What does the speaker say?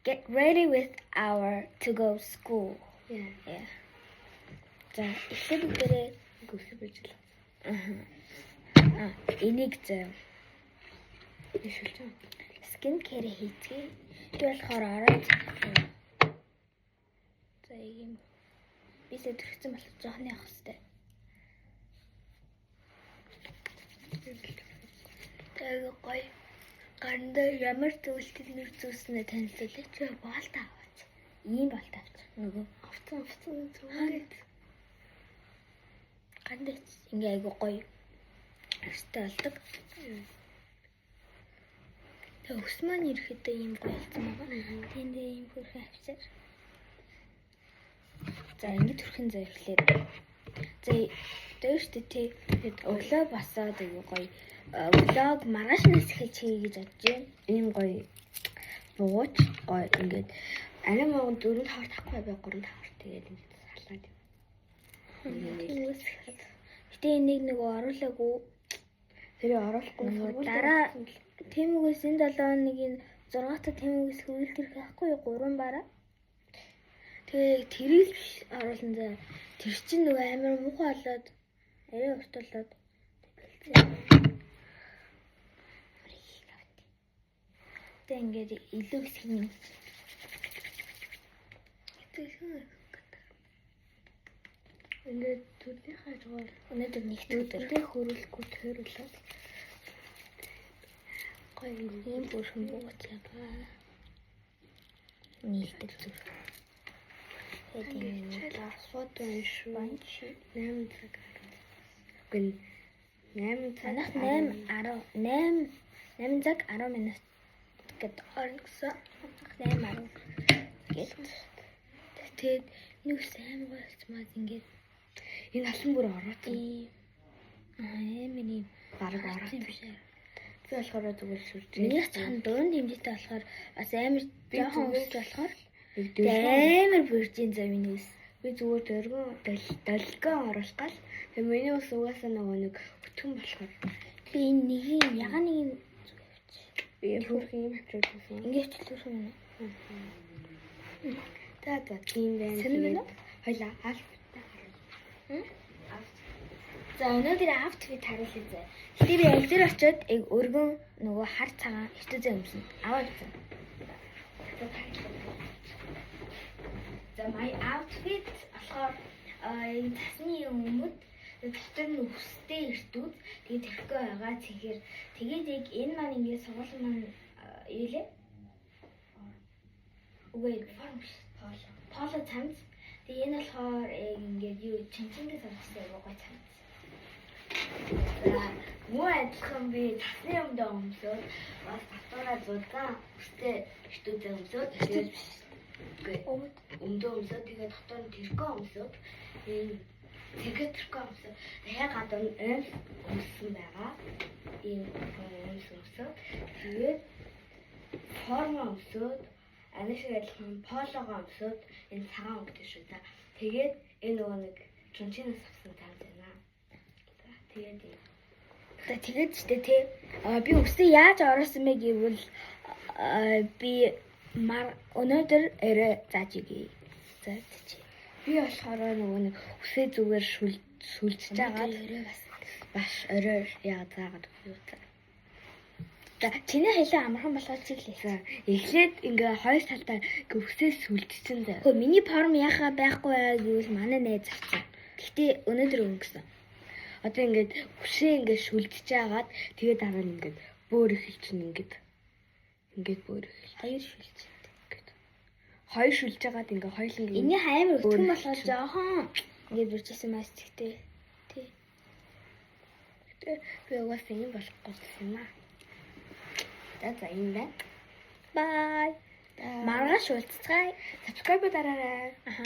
get ready with our to go school. Yeah. За эхлээд бүгдээрээ гүсэ бэж л. Энийг зав. Ишүүлж юм. Skin care хийцгээе. Би болохоор ороод. За ийм бисээ төрчихсөн бол жоохон явах хэрэгтэй. Тэгээ гоё. Ганда ямар зүйлтэй нэр зүүснээ танилцуулаач. Би болт аваач. Ийм болт авч. Нөгөө Авцсан зүгээр. Ганда ингээ айгу гоё. Өстэй болдог. Тэгээ өс маань ирэхдээ ийм гоё болсон байгаа. Тэндээ ийм хөрхөн авчаар. За ингэ төрхөн зав эхлээд. За дээштэй тий өглөө басаад айгу гоё. Влог маргаашнаас эхэлж хийе гэж бодож байна. Ийм гоё бууч гоё ингээд арай могон 4 хавар тахгүй бай 3 хавар тэгээд ингээд салаад юм. Гэтэ энийг нөгөө оруулаагүй. Тэр оруулахгүй дараа тэмгээс энэ 7 хоногийн 6 та тэмгээс хөвөлт ирэх байхгүй 3 бараа. Тэгээ тэрийг оруулсан за тэр чинь нөгөө амар муухай болоод арай урт болоод тэг ингээд илүү хэсэг юм. Ингээд төрлийн хажуугаар Өнөөдөр нэг өдөртэй хөрөлгүй төрөлөө. гоё Ийм бүрхэн бууц яваа. Нийлдэг зүг. тэгээд асууд байна шүү. 8 цаг. Гэн 8 цаг. Манайх 8 цаг 10 минут гэд орсон. 8:10 гэд. Тэгээд нэг сайн болцмаад ингээд Энэ алан бүр ороод. Миний Бараг ороод юм шиг. Би болохоор зүгээр шүрж. миний цахан дөрөнд хэмжээтэй болохоор бас амар жоохон өсч болохоор Тэгээд амар бүржийн зав миний ус. би зүгээр долгион оруулах гал. Тэгээ миний ус угаасаа нөгөө нэг өтгөн болохоор Би энэ нэгийг ягаан нэг би хөрх юм хавчуулсан. ингээд хэлэх юм. За тийм байна. Сонирм уу? Хойлоо аль. За өнөөдөр outfit харуулъя зэ. Гэтэ би яг тэр очиод өргөн нөгөө хар цагаан хитүүзээ өмсөн. Аваад үзэн. За my outfit болохоор энэ тасны өмд дотор нь өстэй иртүүд тэгээд тэрхүү байгаа цэхэр тэгээд яг энэ маань ингээд сургууль маань юу лээ? Үгүй поло цамц. Тэгээд энэ болохоор ингээд юу чинчингээс авсан гой цамц. Муу адилхан би тасны өмдөө өмсөд бас татвараа зузаан өстэй иртүүдээ өмсөд тэгээд өмдөө өмсөд тэгээд дотор нь тэрхүү өмсөд энэ тэгээд тэрхүү өмсөд тэгээд гадаа нь өмсөн байгаа. Ийм өмсөд тэгээд форм өмсөд Аниш адилхан пологоо өмсөд энэ цагаан өнгөтэй шүү та. Тэгээд энэ нөгөө нэг чунчинаас авсан цамц байна. За тэгээд ч тий. Би өстэй яаж орсон бэ гэвэл би өнөөдөр арай зааж игээ. За чи. Би болохоор нөгөө нэг үсээ зүгээр сүлжиж байгаа. Баш орой яа заагаад юу та. За чиний хайлаа амархан болгоод чиглээ. Эхлээд ингээ хоёр талдаа үсээ сүлжчихсэн заа. Хөө миний форм яхаа байхгүй гэвэл манай найз авсан. Гэхдээ өнөөдөр өнгөсөн. Одоо ингээд үсээ ингээ сүлжиж агаад тэгээд дараа нь ингээд бөөр эхэлчихнэ ингээд бөөр эхэлж. Хоёр шүлж. Хоёр шүлж агаад ингээ хоёуланг Эний хаймар өтгөн болохоор жоохон ингээд бүрчсэн маш зэгтэй. Тий. Би угаасаа юм болохгүй юм аа. За юм байна. Bye. Маргааш уулзцгаая. Subscribe дараарай. Аха.